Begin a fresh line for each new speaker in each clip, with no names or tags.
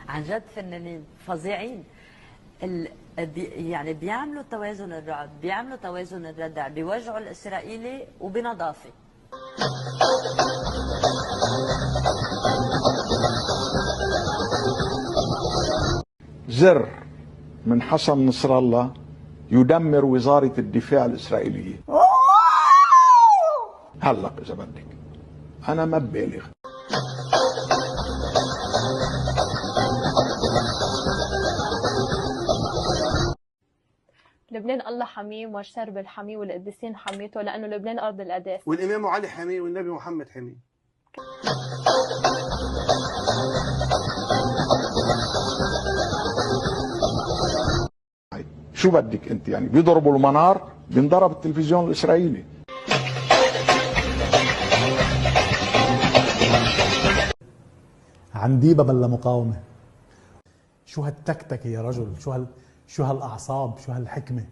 عن جد فنانين فظيعين. يعني بيعملوا توازن الرعب، بيعملوا توازن الردع، بيوجعوا الإسرائيلي وبنظافة.
زر من حسن نصر الله يدمر وزارة الدفاع الإسرائيلية. هلق إذا بدك، أنا ما ببالغ.
لبنان الله حميه ومارشال بالحميه والقديسين حميته، لأنه لبنان أرض القداسة،
والإمام علي حميه والنبي محمد حميه.
شو بدك أنت يعني؟ بيضربوا المنار، بينضرب التلفزيون الإسرائيلي.
عنديبة بلا مقاومة. شو هالتكتكة يا رجل؟ شو هالأعصاب؟ شو هالحكمة؟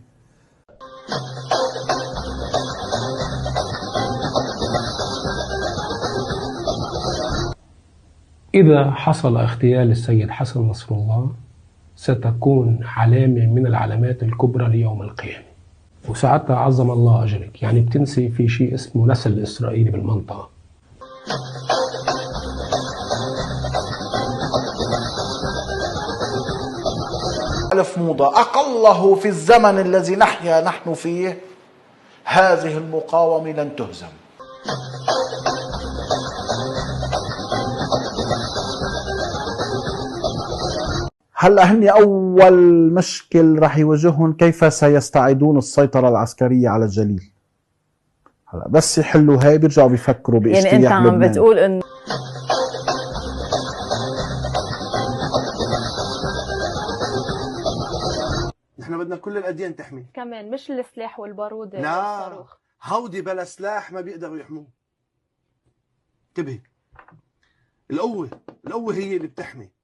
إذا حصل اغتيال السيد حسن نصر الله ستكون علامة من العلامات الكبرى ليوم القيامة، وساعتها عظم الله أجرك. يعني بتنسي في شيء اسمه نسل الإسرائيلي بالمنطقة.
ألف موضة أقله في الزمن الذي نحيا نحن فيه، هذه المقاومة لن تهزم. هلا هن أول مشكل رح يواجههم كيف سيستعيدون السيطرة العسكرية على الجليل. هلا بس يحلوا هاي بيرجعوا بيفكروا باجتياح
يعني أنت عم
لبنان.
بتقول إنه
نحن بدنا كل الأديان تحمي
كمان مش السلاح والبارود
لا،
والصاروخ.
هودي بلا سلاح ما بيقدروا يحموه. انتبهي، القوة هي اللي بتحمي.